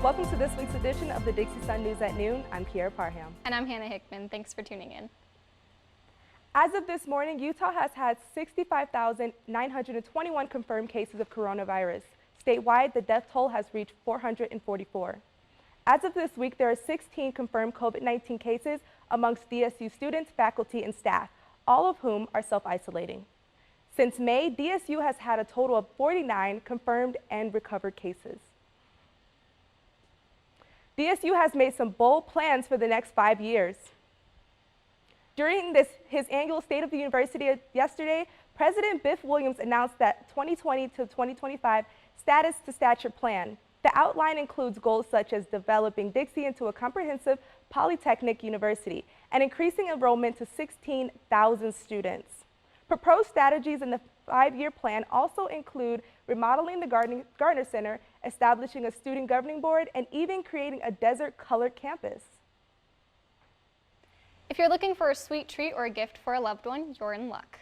Welcome to this week's edition of the Dixie Sun News at Noon. I'm Kiera Parham. And I'm Hannah Hickman. Thanks for tuning in. As of this morning, Utah has had 65,921 confirmed cases of coronavirus. Statewide, the death toll has reached 444. As of this week, there are 16 confirmed COVID-19 cases amongst DSU students, faculty, and staff, all of whom are self-isolating. Since May, DSU has had a total of 49 confirmed and recovered cases. DSU has made some bold plans for the next 5 years. During his annual State of the University yesterday, President Biff Williams announced that 2020 to 2025 Status to Stature Plan. The outline includes goals such as developing Dixie into a comprehensive polytechnic university and increasing enrollment to 16,000 students. Proposed strategies in the 5-year plan also include remodeling the Gardner Center, establishing a student governing board, and even creating a desert-colored campus. If you're looking for a sweet treat or a gift for a loved one, you're in luck.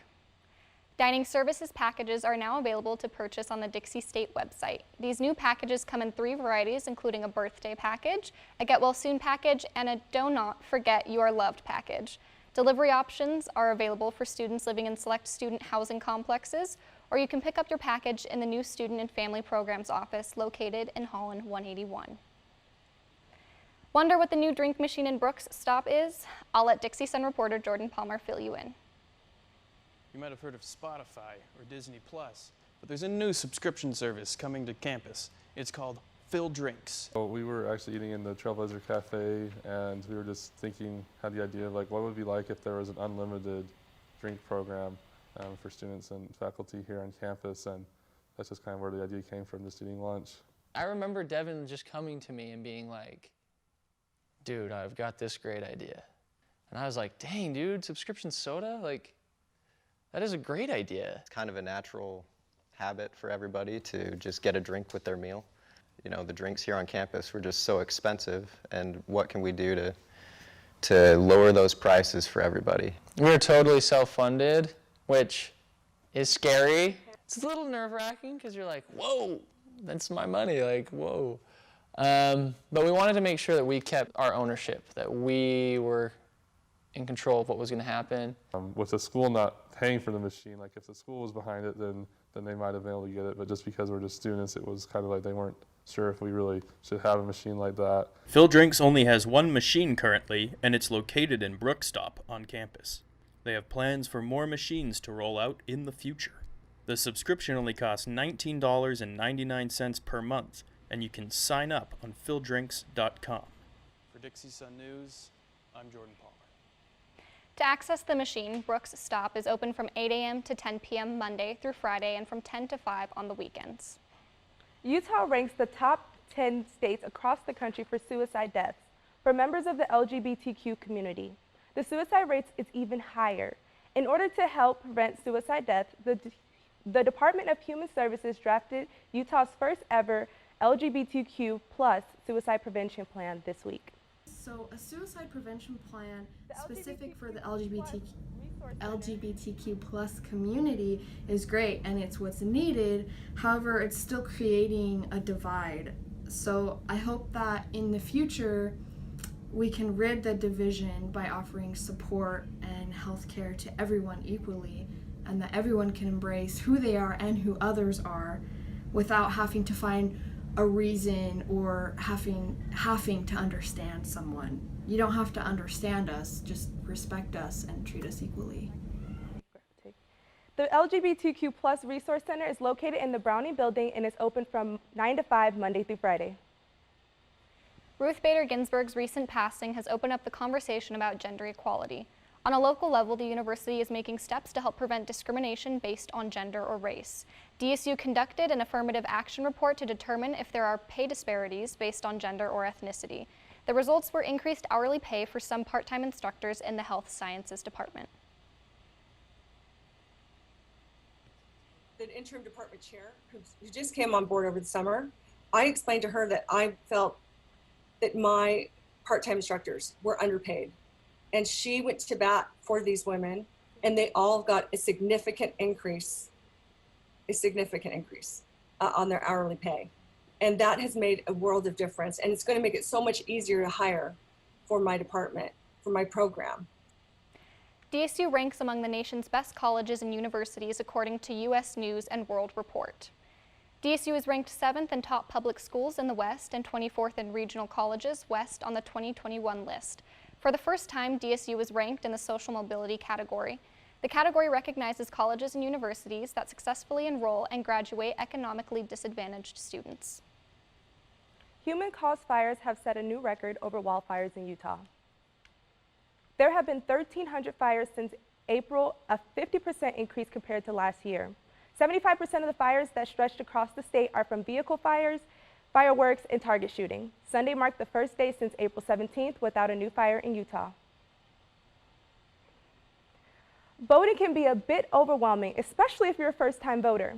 Dining services packages are now available to purchase on the Dixie State website. These new packages come in 3 varieties, including a birthday package, a get well soon package, and a do not forget you are loved package. Delivery options are available for students living in select student housing complexes, or you can pick up your package in the new Student and Family Programs office located in Holland 181. Wonder what the new drink machine in Brooks stop is? I'll let Dixie Sun reporter Jordan Palmer fill you in. You might have heard of Spotify or Disney Plus, but there's a new subscription service coming to campus. It's called Fill Drinks. Well, we were actually eating in the Trailblazer Cafe, and we were just thinking, had the idea of like, what would it be like if there was an unlimited drink program for students and faculty here on campus, and that's just kind of where the idea came from, just eating lunch. I remember Devin just coming to me and being like, dude, I've got this great idea. And I was like, dang, dude, subscription soda? Like, that is a great idea. It's kind of a natural habit for everybody to just get a drink with their meal. You know, the drinks here on campus were just so expensive, and what can we do to lower those prices for everybody? We're totally self-funded, which is scary. It's a little nerve-wracking because you're like, whoa, that's my money, like, whoa. But we wanted to make sure that we kept our ownership, that we were in control of what was going to happen. With the school not paying for the machine, like if the school was behind it, then they might have been able to get it, but just because we're just students, it was kind of like they weren't sure if we really should have a machine like that. Fill Drinks only has one machine currently, and it's located in Brookstop on campus. They have plans for more machines to roll out in the future. The subscription only costs $19.99 per month, and you can sign up on filldrinks.com. For Dixie Sun News, I'm Jordan Palmer. To access the machine, Brooks Stop is open from 8 a.m. to 10 p.m. Monday through Friday and from 10 to 5 on the weekends. Utah ranks the top 10 states across the country for suicide deaths for members of the LGBTQ community. The suicide rate is even higher. In order to help prevent suicide deaths, the Department of Human Services drafted Utah's first ever LGBTQ plus suicide prevention plan this week. So a suicide prevention plan specific for the LGBTQ plus community is great, and it's what's needed. However, it's still creating a divide. So I hope that in the future we can rid the division by offering support and healthcare to everyone equally, and that everyone can embrace who they are and who others are without having to find a reason or having to understand someone. You don't have to understand us, just respect us and treat us equally. The LGBTQ plus Resource Center is located in the Browning Building and is open from 9 to 5 Monday through Friday. Ruth Bader Ginsburg's recent passing has opened up the conversation about gender equality. On a local level, the university is making steps to help prevent discrimination based on gender or race. DSU conducted an affirmative action report to determine if there are pay disparities based on gender or ethnicity. The results were increased hourly pay for some part-time instructors in the health sciences department. The interim department chair, who just came on board over the summer, I explained to her that I felt that my part-time instructors were underpaid. And she went to bat for these women, and they all got a significant increase on their hourly pay. And that has made a world of difference. And it's going to make it so much easier to hire for my department, for my program. DSU ranks among the nation's best colleges and universities according to U.S. News and World Report. DSU is ranked 7th in top public schools in the West and 24th in regional colleges West on the 2021 list. For the first time, DSU is ranked in the social mobility category. The category recognizes colleges and universities that successfully enroll and graduate economically disadvantaged students. Human-caused fires have set a new record over wildfires in Utah. There have been 1,300 fires since April, a 50% increase compared to last year. 75% of the fires that stretched across the state are from vehicle fires, fireworks, and target shooting. Sunday marked the first day since April 17th without a new fire in Utah. Voting can be a bit overwhelming, especially if you're a first-time voter.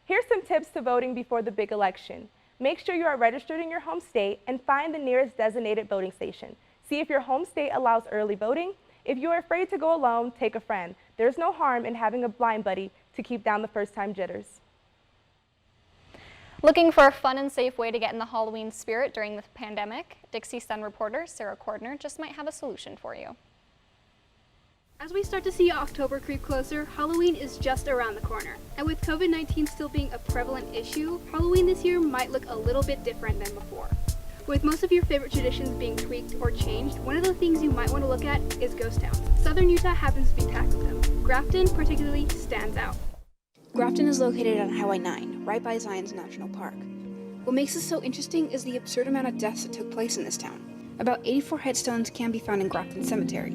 Here's some tips to voting before the big election. Make sure you are registered in your home state and find the nearest designated voting station. See if your home state allows early voting. If you are afraid to go alone, take a friend. There's no harm in having a blind buddy to keep down the first-time jitters. Looking for a fun and safe way to get in the Halloween spirit during the pandemic? Dixie Sun reporter Sarah Cordner just might have a solution for you. As we start to see October creep closer, Halloween is just around the corner. And with COVID-19 still being a prevalent issue, Halloween this year might look a little bit different than before. With most of your favorite traditions being tweaked or changed, one of the things you might want to look at is ghost towns. Southern Utah happens to be packed with them. Grafton particularly stands out. Grafton is located on Highway 9, right by Zion's National Park. What makes this so interesting is the absurd amount of deaths that took place in this town. About 84 headstones can be found in Grafton Cemetery.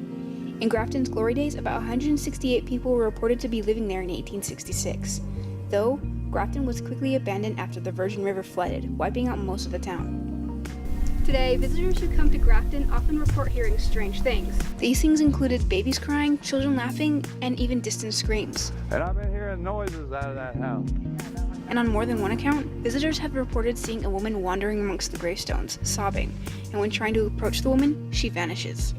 In Grafton's glory days, about 168 people were reported to be living there in 1866. Though, Grafton was quickly abandoned after the Virgin River flooded, wiping out most of the town. Today, visitors who come to Grafton often report hearing strange things. These things included babies crying, children laughing, and even distant screams. And I've been hearing noises out of that house. And on more than one account, visitors have reported seeing a woman wandering amongst the gravestones, sobbing, and when trying to approach the woman, she vanishes.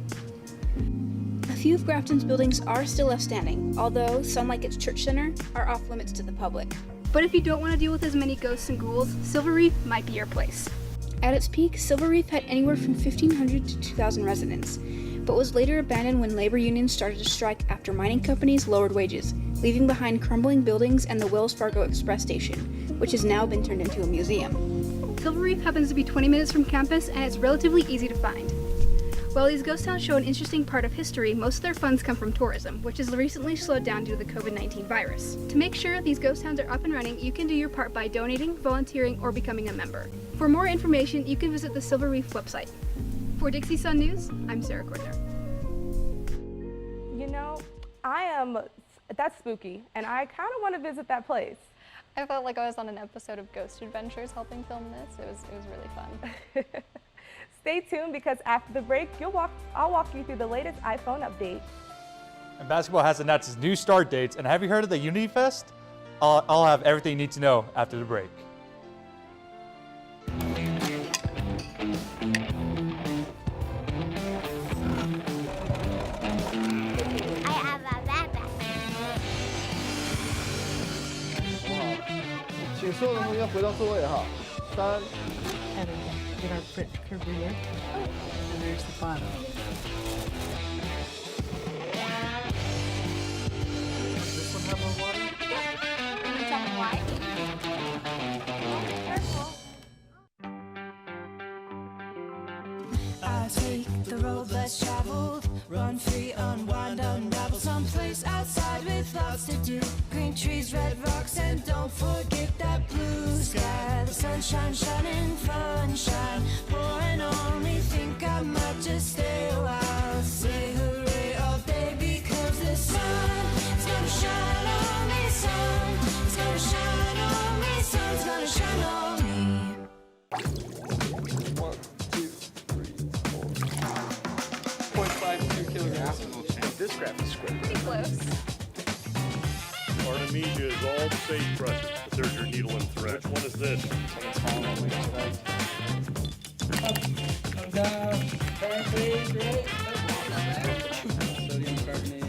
A few of Grafton's buildings are still left standing, although some, like its church center, are off limits to the public. But if you don't want to deal with as many ghosts and ghouls, Silver Reef might be your place. At its peak, Silver Reef had anywhere from 1,500 to 2,000 residents, but was later abandoned when labor unions started to strike after mining companies lowered wages, leaving behind crumbling buildings and the Wells Fargo Express station, which has now been turned into a museum. Silver Reef happens to be 20 minutes from campus and it's relatively easy to find. While these ghost towns show an interesting part of history, most of their funds come from tourism, which has recently slowed down due to the COVID-19 virus. To make sure these ghost towns are up and running, you can do your part by donating, volunteering, or becoming a member. For more information, you can visit the Silver Reef website. For Dixie Sun News, I'm Sarah Cordner. You know, that's spooky, and I kind of want to visit that place. I felt like I was on an episode of Ghost Adventures helping film this. It was really fun. Stay tuned because after the break, I'll walk you through the latest iPhone update. And basketball has announced its new start dates. And have you heard of the Unity Fest? I'll have everything you need to know after the break. I have a backpack. 请所有的同学回到座位哈。3。 Get our print career. And there's the bottom. Does this one have more water? Can you tell me why? Careful. I take the road less traveled, run free, unwind, unravel someplace outside with lots to do. Green trees, red rocks, and don't forget that blue sky. The sunshine shining, sunshine pouring on me. Think I might just stay a while. Say hooray all day because the sun is gonna shine on me. Sun is gonna shine on me. Sun's gonna shine on me. 1, 2, 3, 4. 0.52 kilograms. This graph is square. Pretty close. Artemisia is all the sagebrushes, but there's your needle and thread. Which one is this? Sodium carbonate.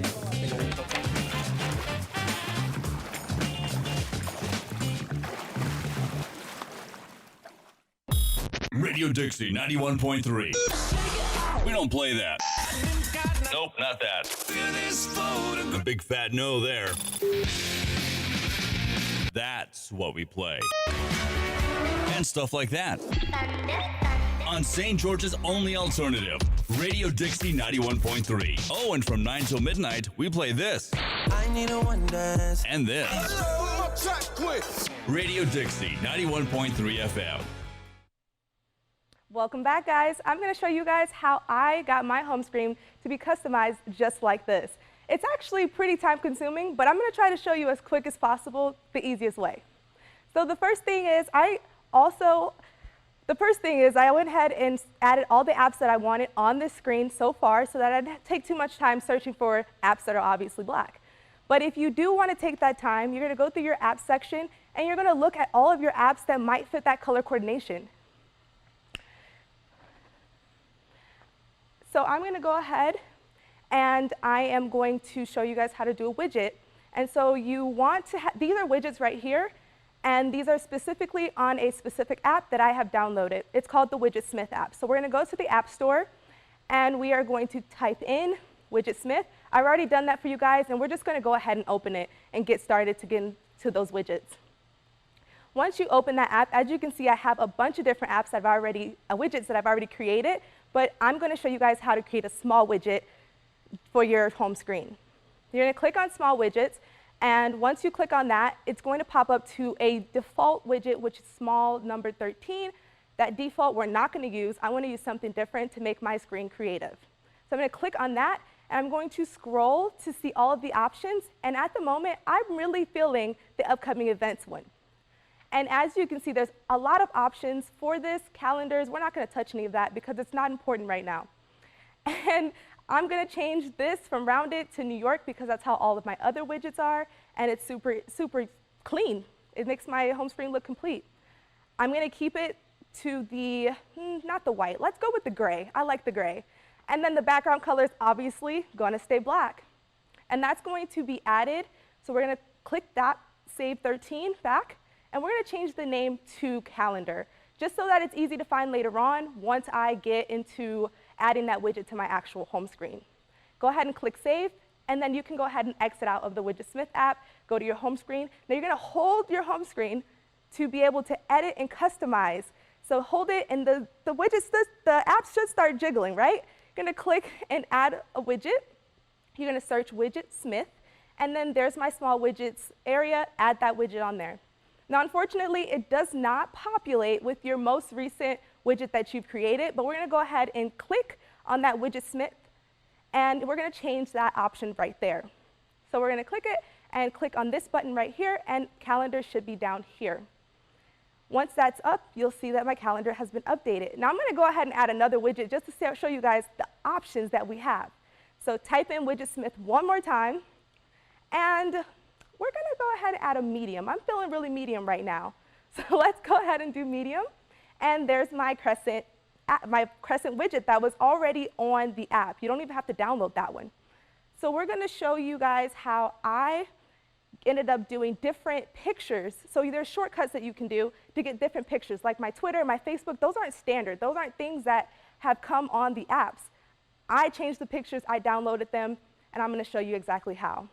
Radio Dixie 91.3. We don't play that. Nope, not that. The big fat no there. That's what we play. And stuff like that. On St. George's only alternative, Radio Dixie 91.3. Oh, and from 9 till midnight, we play this. I need a one dance. And this. Radio Dixie 91.3 FM. Welcome back, guys. I'm going to show you guys how I got my home screen to be customized just like this. It's actually pretty time consuming, but I'm going to try to show you as quick as possible the easiest way. So the first thing is I went ahead and added all the apps that I wanted on this screen so far so that I didn't take too much time searching for apps that are obviously black. But if you do want to take that time, you're going to go through your apps section and you're going to look at all of your apps that might fit that color coordination. So I'm going to go ahead and I am going to show you guys how to do a widget. And so you want to these are widgets right here, and these are specifically on a specific app that I have downloaded. It's called the Widgetsmith app. So we're going to go to the App Store, and we are going to type in Widgetsmith. I've already done that for you guys, and we're just going to go ahead and open it and get started to get into those widgets. Once you open that app, as you can see, I have a bunch of different apps that I've already, widgets that I've already created, but I'm going to show you guys how to create a small widget for your home screen. You're going to click on Small Widgets, and once you click on that, it's going to pop up to a default widget, which is small number 13. That default we're not going to use. I want to use something different to make my screen creative. So I'm going to click on that, and I'm going to scroll to see all of the options, and at the moment, I'm really feeling the upcoming events one. And as you can see, there's a lot of options for this. Calendars, we're not going to touch any of that because it's not important right now. And I'm going to change this from rounded to New York because that's how all of my other widgets are, and it's super, super clean. It makes my home screen look complete. I'm going to keep it to the, not the white, let's go with the gray. I like the gray. And then the background color is obviously going to stay black. And that's going to be added. So we're going to click that, save 13 back, and we're going to change the name to Calendar, just so that it's easy to find later on once I get into adding that widget to my actual home screen. Go ahead and click Save, and then you can go ahead and exit out of the Widgetsmith app, go to your home screen. Now you're going to hold your home screen to be able to edit and customize. So hold it, and the widgets, the app should start jiggling, right? You're going to click and add a widget. You're going to search Widgetsmith, and then there's my small widgets area. Add that widget on there. Now, unfortunately, it does not populate with your most recent widget that you've created, but we're going to go ahead and click on that Widgetsmith, and we're going to change that option right there. So we're going to click it and click on this button right here, and Calendar should be down here. Once that's up, you'll see that my calendar has been updated. Now I'm going to go ahead and add another widget just to show you guys the options that we have. So type in Widgetsmith one more time, and we're going to go ahead and add a medium. I'm feeling really medium right now. So let's go ahead and do medium. And there's my crescent widget that was already on the app. You don't even have to download that one. So we're going to show you guys how I ended up doing different pictures. So there's shortcuts that you can do to get different pictures, like my Twitter, my Facebook. Those aren't standard. Those aren't things that have come on the apps. I changed the pictures, I downloaded them, and I'm going to show you exactly how.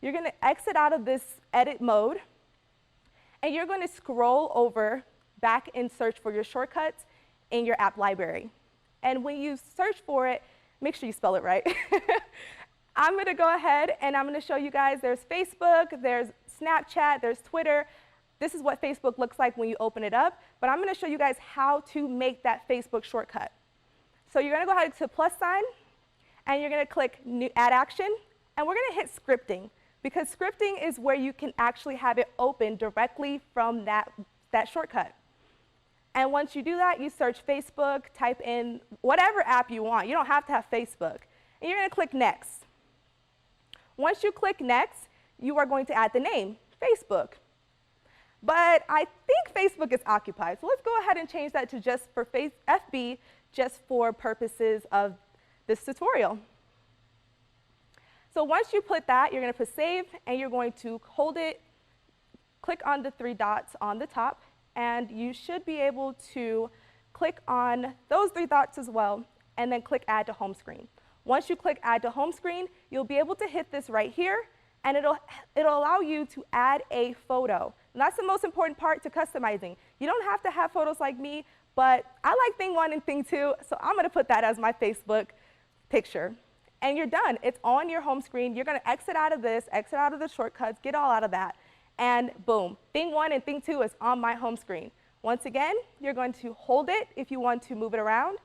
You're going to exit out of this edit mode, and you're going to scroll over back and search for your shortcuts in your app library. And when you search for it, make sure you spell it right. I'm going to go ahead and I'm going to show you guys there's Facebook, there's Snapchat, there's Twitter. This is what Facebook looks like when you open it up, but I'm going to show you guys how to make that Facebook shortcut. So you're going to go ahead to plus sign, and you're going to click New Add Action, and we're going to hit Scripting, because scripting is where you can actually have it open directly from that shortcut. And once you do that, you search Facebook, type in whatever app you want. You don't have to have Facebook. And you're going to click Next. Once you click Next, you are going to add the name, Facebook. But I think Facebook is occupied, so let's go ahead and change that to just for FB, just for purposes of this tutorial. So once you put that, you're going to press Save, and you're going to hold it, click on the 3 dots on the top, and you should be able to click on those three dots as well, and then click Add to Home Screen. Once you click Add to Home Screen, you'll be able to hit this right here, and it'll allow you to add a photo. And that's the most important part to customizing. You don't have to have photos like me, but I like thing 1 and thing 2, so I'm gonna put that as my Facebook picture. And you're done. It's on your home screen. You're gonna exit out of this, exit out of the shortcuts, get all out of that, and boom, thing 1 and thing 2 is on my home screen. Once again, you're going to hold it if you want to move it around,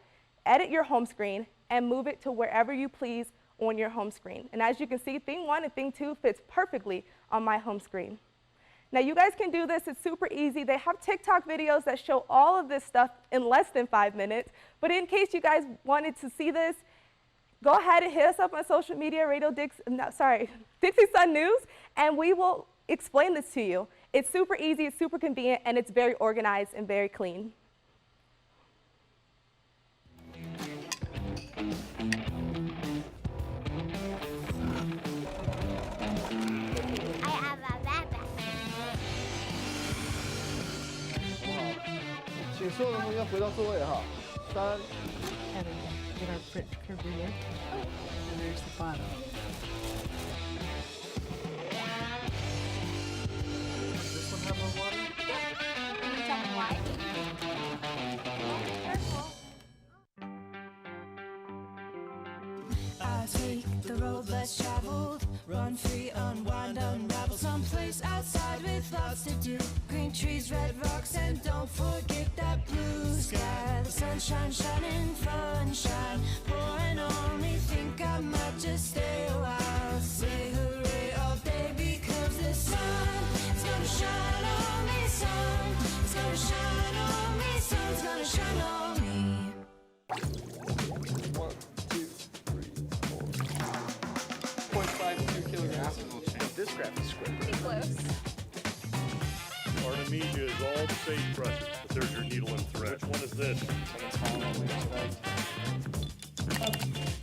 edit your home screen, and move it to wherever you please on your home screen. And as you can see, thing 1 and thing 2 fits perfectly on my home screen. Now you guys can do this, it's super easy. They have TikTok videos that show all of this stuff in less than 5 minutes, but in case you guys wanted to see this, go ahead and hit us up on social media, Dixie Sun News, and we will explain this to you. It's super easy, it's super convenient, and it's very organized and very clean. I have a backpack. 请所有的同学回到座位哈。3、 Heather, get our print curve reader. And there's the bottom. Does this one have more water? Can you tell me why? Careful. I take the road less traveled, run free, unwind, unravel someplace outside with lots to do. Green trees, red rocks, and don't forget that blue sky. The sunshine shining, sunshine pouring on me. Think I might just stay a while. Say hooray all day because the sun is gonna shine on me. Sun is gonna shine on me. Sun's gonna shine on me. 1, 2, 3, 4. 0.52 kilograms. This graph is square. Pretty close. Artemisia is all the sagebrush, but there's your needle and thread. Which one is this?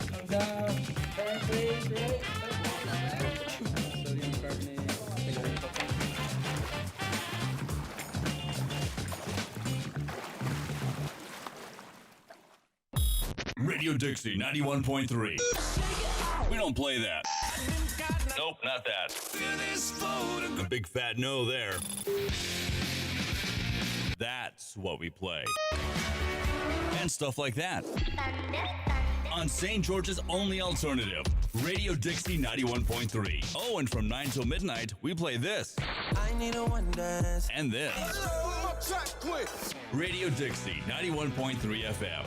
Come down, turn please, right? Sodium carbonate. Radio Dixie 91.3. We don't play that. Nope, not that. A big fat no there. That's what we play. And stuff like that. On St. George's only alternative, Radio Dixie 91.3. Oh, and from 9 till midnight, we play this. I need a one dance. And this. Radio Dixie 91.3 FM.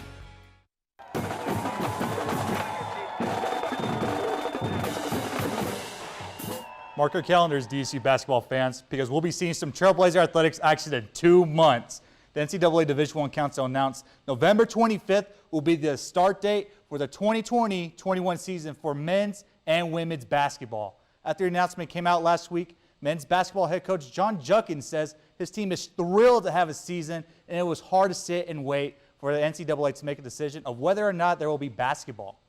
Mark your calendars, DC basketball fans, because we'll be seeing some Trailblazer athletics action in 2 months. The NCAA Division I Council announced November 25th will be the start date for the 2020-21 season for men's and women's basketball. After the announcement came out last week, men's basketball head coach John Juckins says his team is thrilled to have a season, and it was hard to sit and wait for the NCAA to make a decision of whether or not there will be basketball.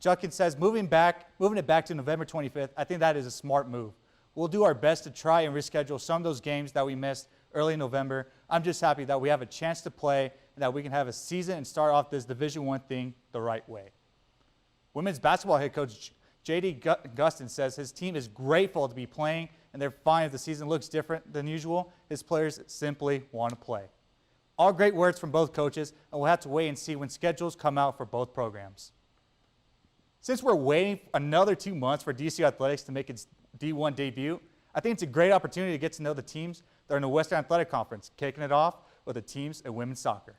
Juckins says moving it back to November 25th, I think that is a smart move. We'll do our best to try and reschedule some of those games that we missed early in November. I'm just happy that we have a chance to play and that we can have a season and start off this Division I thing the right way. Women's basketball head coach J.D. Gustin says his team is grateful to be playing and they're fine if the season looks different than usual. His players simply want to play. All great words from both coaches, and we'll have to wait and see when schedules come out for both programs. Since we're waiting another 2 months for DC Athletics to make its D1 debut, I think it's a great opportunity to get to know the teams that are in the Western Athletic Conference, kicking it off with the teams in women's soccer.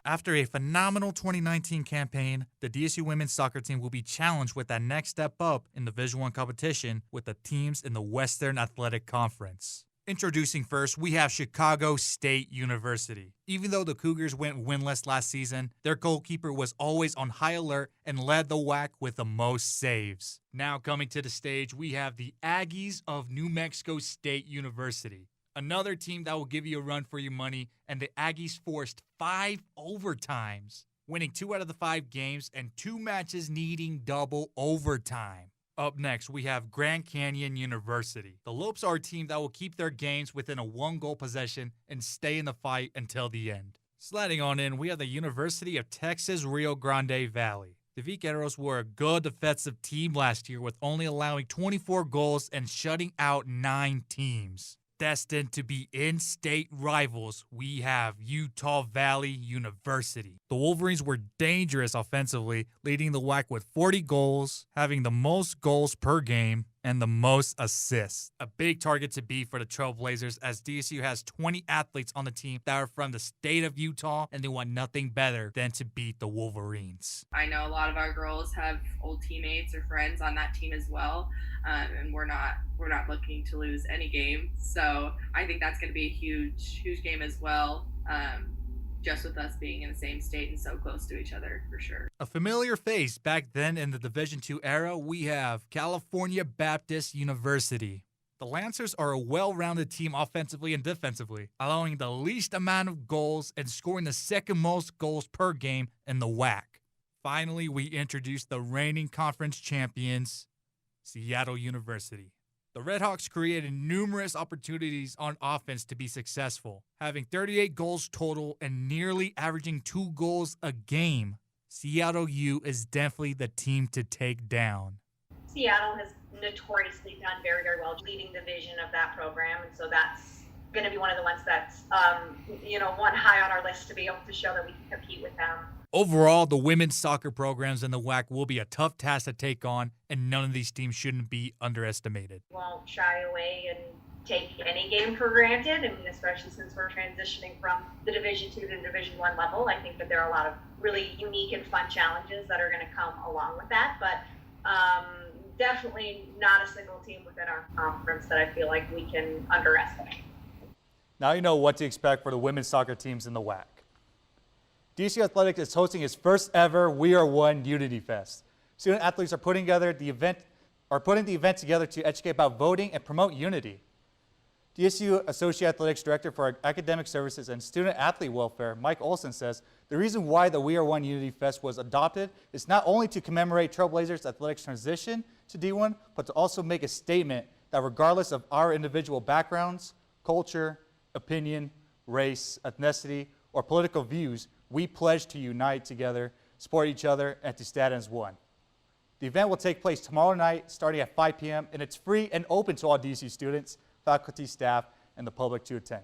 After a phenomenal 2019 campaign, the DSU women's soccer team will be challenged with that next step up in the Division I competition with the teams in the Western Athletic Conference. Introducing first, we have Chicago State University. Even though the Cougars went winless last season, their goalkeeper was always on high alert and led the WAC with the most saves. Now coming to the stage, we have the Aggies of New Mexico State University. Another team that will give you a run for your money, and the Aggies forced 5 overtimes. winning 2 out of the 5 games and 2 matches needing double overtime. Up next, we have Grand Canyon University. The Lopes are a team that will keep their games within a 1-goal possession and stay in the fight until the end. Sliding on in, we have the University of Texas Rio Grande Valley. The Vaqueros were a good defensive team last year with only allowing 24 goals and shutting out 9 teams. Destined to be in-state rivals, we have Utah Valley University. The Wolverines were dangerous offensively, leading the WAC with 40 goals, having the most goals per game, and the most assists. A big target to beat for the Trailblazers, as DSU has 20 athletes on the team that are from the state of Utah, and they want nothing better than to beat the Wolverines. I know a lot of our girls have old teammates or friends on that team as well, and we're not looking to lose any game. So I think that's going to be a huge game as well. Just with us being in the same state and so close to each other, for sure. A familiar face back then in the Division II era, we have California Baptist University. The Lancers are a well-rounded team offensively and defensively, allowing the least amount of goals and scoring the second most goals per game in the WAC. Finally, we introduce the reigning conference champions, Seattle University. The Redhawks created numerous opportunities on offense to be successful, having 38 goals total and nearly averaging 2 goals a game. Seattle U is definitely the team to take down. Seattle has notoriously done very, very well leading the vision of that program, and so that's going to be one of the ones that's, one high on our list to be able to show that we can compete with them. Overall, the women's soccer programs in the WAC will be a tough task to take on, and none of these teams shouldn't be underestimated. We won't shy away and take any game for granted. I mean, especially since we're transitioning from the Division II to Division I level. I think that there are a lot of really unique and fun challenges that are going to come along with that. But definitely not a single team within our conference that I feel like we can underestimate. Now you know what to expect for the women's soccer teams in the WAC. DSU Athletics is hosting its first ever We Are One Unity Fest. Student athletes are putting the event together to educate about voting and promote unity. DSU Associate Athletics Director for Academic Services and Student Athlete Welfare, Mike Olson, says the reason why the We Are One Unity Fest was adopted is not only to commemorate Trailblazers athletics transition to D1, but to also make a statement that regardless of our individual backgrounds, culture, opinion, race, ethnicity, or political views, we pledge to unite together, support each other, and to stand as one. The event will take place tomorrow night starting at 5 p.m. and it's free and open to all DSU students, faculty, staff, and the public to attend.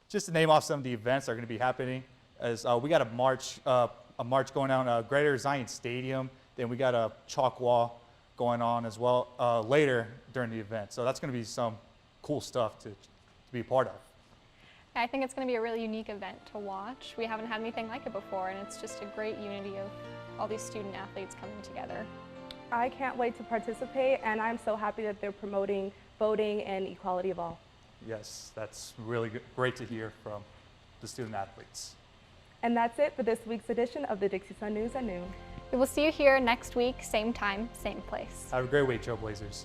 Just to name off some of the events that are going to be happening, as we got a march going on Greater Zion Stadium, then we got a chalk wall going on as well later during the event. So that's going to be some cool stuff to be a part of. I think it's going to be a really unique event to watch. We haven't had anything like it before, and it's just a great unity of all these student athletes coming together. I can't wait to participate, and I'm so happy that they're promoting voting and equality of all. Yes, that's really good, great to hear from the student athletes. And that's it for this week's edition of the Dixie Sun News at noon. We will see you here next week, same time, same place. Have a great week, Trailblazers.